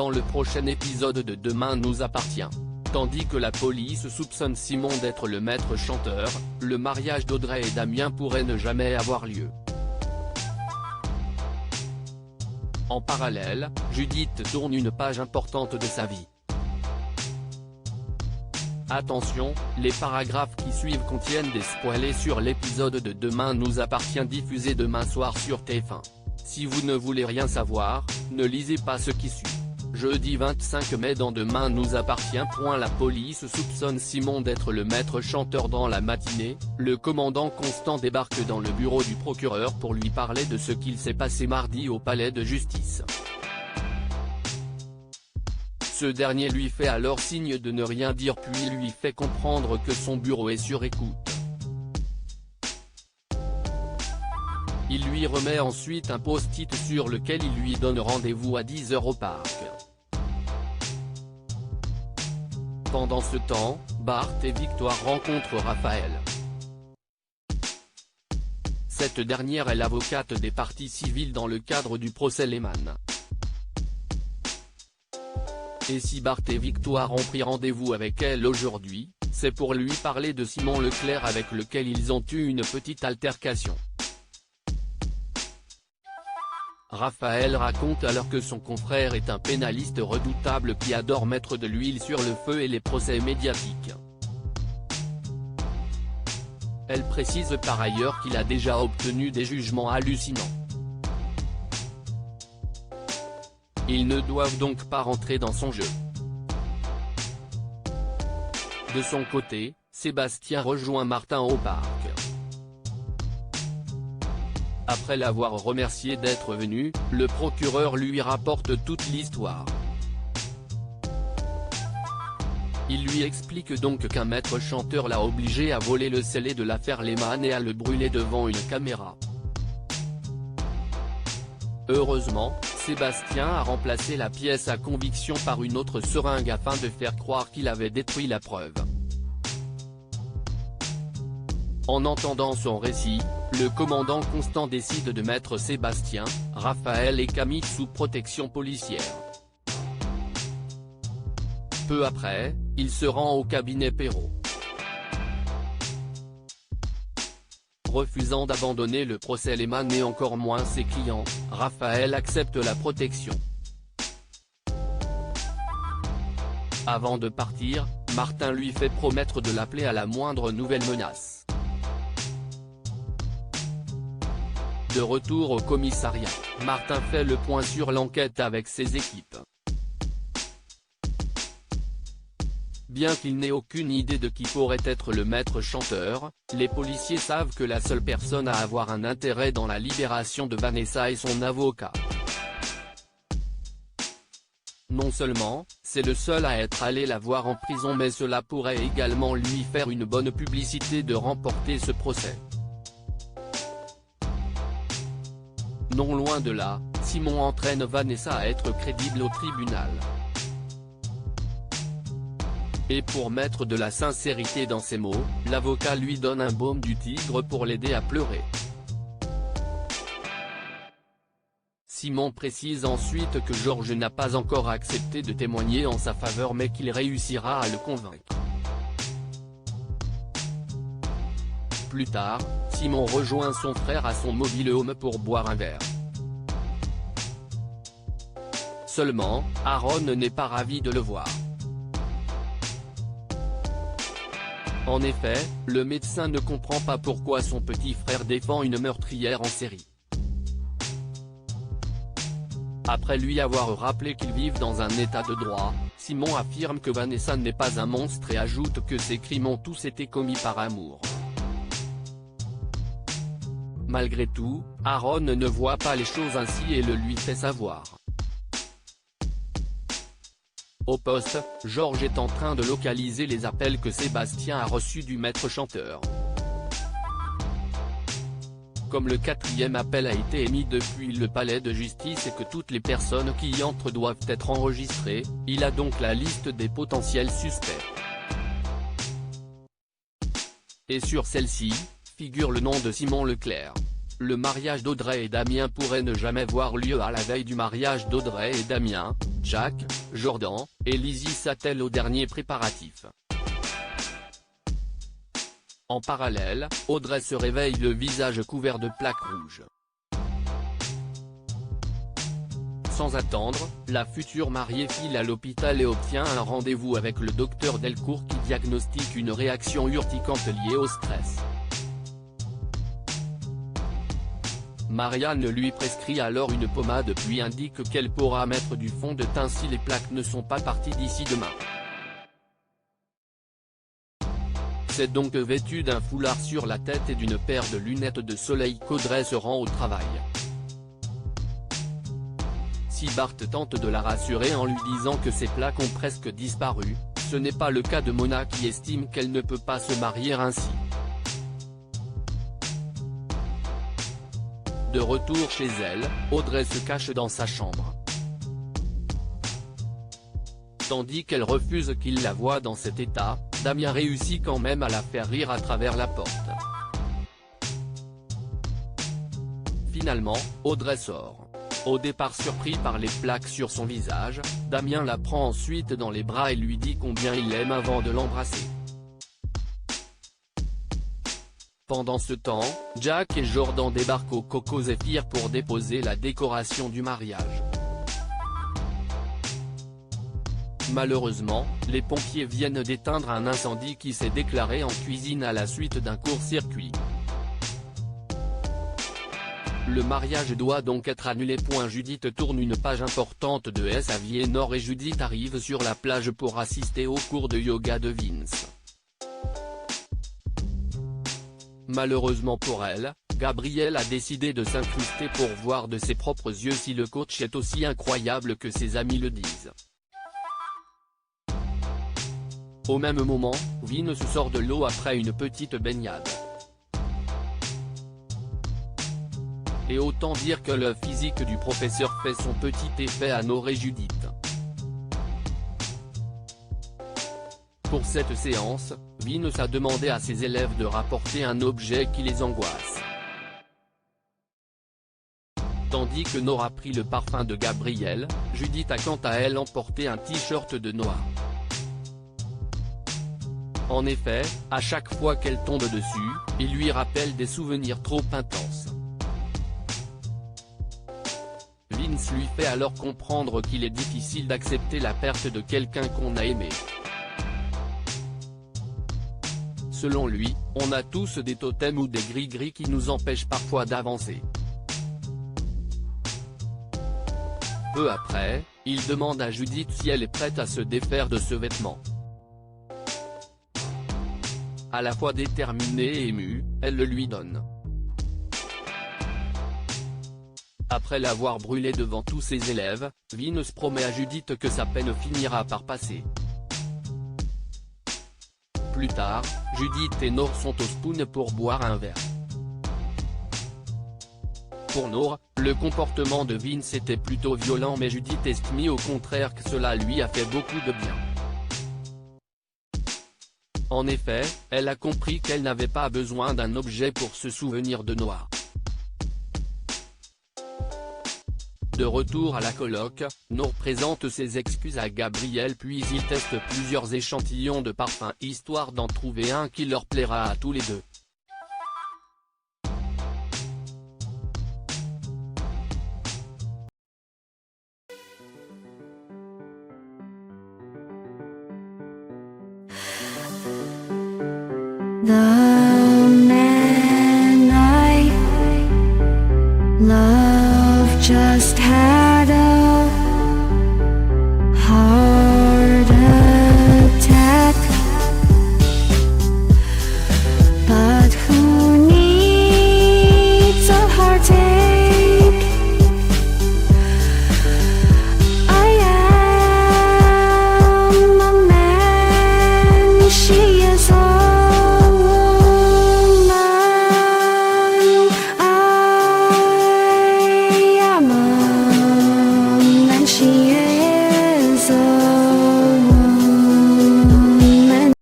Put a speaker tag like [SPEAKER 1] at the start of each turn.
[SPEAKER 1] dans le prochain épisode de Demain nous appartient. Tandis que la police soupçonne Simon d'être le maître chanteur, le mariage d'Audrey et Damien pourrait ne jamais avoir lieu. En parallèle, Judith tourne une page importante de sa vie. Attention, les paragraphes qui suivent contiennent des spoilers sur l'épisode de Demain nous appartient diffusé demain soir sur TF1. Si vous ne voulez rien savoir, ne lisez pas ce qui suit. Jeudi 25 mai dans Demain nous appartient. La police soupçonne Simon d'être le maître chanteur dans la matinée, le commandant Constant débarque dans le bureau du procureur pour lui parler de ce qu'il s'est passé mardi au palais de justice. Ce dernier lui fait alors signe de ne rien dire puis lui fait comprendre que son bureau est sur écoute. Il lui remet ensuite un post-it sur lequel il lui donne rendez-vous à 10 h au parc. Pendant ce temps, Bart et Victoire rencontrent Raphaël. Cette dernière est l'avocate des parties civiles dans le cadre du procès Lehman. Et si Bart et Victoire ont pris rendez-vous avec elle aujourd'hui, c'est pour lui parler de Simon Leclerc avec lequel ils ont eu une petite altercation. Raphaël raconte alors que son confrère est un pénaliste redoutable qui adore mettre de l'huile sur le feu et les procès médiatiques. Elle précise par ailleurs qu'il a déjà obtenu des jugements hallucinants. Ils ne doivent donc pas rentrer dans son jeu. De son côté, Sébastien rejoint Martin au parc. Après l'avoir remercié d'être venu, le procureur lui rapporte toute l'histoire. Il lui explique donc qu'un maître chanteur l'a obligé à voler le scellé de l'affaire Lehman et à le brûler devant une caméra. Heureusement, Sébastien a remplacé la pièce à conviction par une autre seringue afin de faire croire qu'il avait détruit la preuve. En entendant son récit, le commandant Constant décide de mettre Sébastien, Raphaël et Camille sous protection policière. Peu après, il se rend au cabinet Perrault. Refusant d'abandonner le procès Lehman et encore moins ses clients, Raphaël accepte la protection. Avant de partir, Martin lui fait promettre de l'appeler à la moindre nouvelle menace. De retour au commissariat, Martin fait le point sur l'enquête avec ses équipes. Bien qu'il n'ait aucune idée de qui pourrait être le maître chanteur, les policiers savent que la seule personne à avoir un intérêt dans la libération de Vanessa est son avocat. Non seulement, c'est le seul à être allé la voir en prison mais cela pourrait également lui faire une bonne publicité de remporter ce procès. Non loin de là, Simon entraîne Vanessa à être crédible au tribunal. Et pour mettre de la sincérité dans ses mots, l'avocat lui donne un baume du tigre pour l'aider à pleurer. Simon précise ensuite que Georges n'a pas encore accepté de témoigner en sa faveur mais qu'il réussira à le convaincre. Plus tard, Simon rejoint son frère à son mobile home pour boire un verre. Seulement, Aaron n'est pas ravi de le voir. En effet, le médecin ne comprend pas pourquoi son petit frère défend une meurtrière en série. Après lui avoir rappelé qu'ils vivent dans un état de droit, Simon affirme que Vanessa n'est pas un monstre et ajoute que ces crimes ont tous été commis par amour. Malgré tout, Aaron ne voit pas les choses ainsi et le lui fait savoir. Au poste, Georges est en train de localiser les appels que Sébastien a reçus du maître chanteur. Comme le 4e appel a été émis depuis le palais de justice et que toutes les personnes qui y entrent doivent être enregistrées, il a donc la liste des potentiels suspects. Et sur celle-ci, figure le nom de Simon Leclerc. le mariage d'Audrey et Damien pourrait ne jamais voir lieu. À la veille du mariage d'Audrey et Damien, Jack, Jordan, et Lizzie s'attellent aux derniers préparatifs. En parallèle, Audrey se réveille le visage couvert de plaques rouges. Sans attendre, la future mariée file à l'hôpital et obtient un rendez-vous avec le docteur Delcourt qui diagnostique une réaction urticante liée au stress. Marianne lui prescrit alors une pommade puis indique qu'elle pourra mettre du fond de teint si les plaques ne sont pas parties d'ici demain. C'est donc vêtue d'un foulard sur la tête et d'une paire de lunettes de soleil qu'Audrey se rend au travail. Si Bart tente de la rassurer en lui disant que ses plaques ont presque disparu, ce n'est pas le cas de Mona qui estime qu'elle ne peut pas se marier ainsi. De retour chez elle, Audrey se cache dans sa chambre. Tandis qu'elle refuse qu'il la voie dans cet état, Damien réussit quand même à la faire rire à travers la porte. Finalement, Audrey sort. Au départ surpris par les plaques sur son visage, Damien la prend ensuite dans les bras et lui dit combien il l'aime avant de l'embrasser. Pendant ce temps, Jack et Jordan débarquent au Coco Zephyr pour déposer la décoration du mariage. Malheureusement, les pompiers viennent d'éteindre un incendie qui s'est déclaré en cuisine à la suite d'un court-circuit. Le mariage doit donc être annulé. Judith tourne une page importante de S à Nord et Judith arrive sur la plage pour assister au cours de yoga de Vince. Malheureusement pour elle, Gabrielle a décidé de s'incruster pour voir de ses propres yeux si le coach est aussi incroyable que ses amis le disent. Au même moment, Vince sort de l'eau après une petite baignade. Et autant dire que le physique du professeur fait son petit effet à Nord et Judith. Pour cette séance, Vince a demandé à ses élèves de rapporter un objet qui les angoisse. Tandis que Nord a pris le parfum de Gabrielle, Judith a quant à elle emporté un t-shirt de Noah. En effet, à chaque fois qu'elle tombe dessus, il lui rappelle des souvenirs trop intenses. Vince lui fait alors comprendre qu'il est difficile d'accepter la perte de quelqu'un qu'on a aimé. Selon lui, on a tous des totems ou des gris-gris qui nous empêchent parfois d'avancer. Peu après, il demande à Judith si elle est prête à se défaire de ce vêtement. À la fois déterminée et émue, elle le lui donne. Après l'avoir brûlé devant tous ses élèves, Vince promet à Judith que sa peine finira par passer. Plus tard, Judith et Nord sont au Spoon pour boire un verre. Pour Nord, le comportement de Vince était plutôt violent mais Judith estime au contraire que cela lui a fait beaucoup de bien. En effet, elle a compris qu'elle n'avait pas besoin d'un objet pour se souvenir de Noah. De retour à la coloc, Nord présente ses excuses à Gabrielle puis il teste plusieurs échantillons de parfums histoire d'en trouver un qui leur plaira à tous les deux.
[SPEAKER 2] 나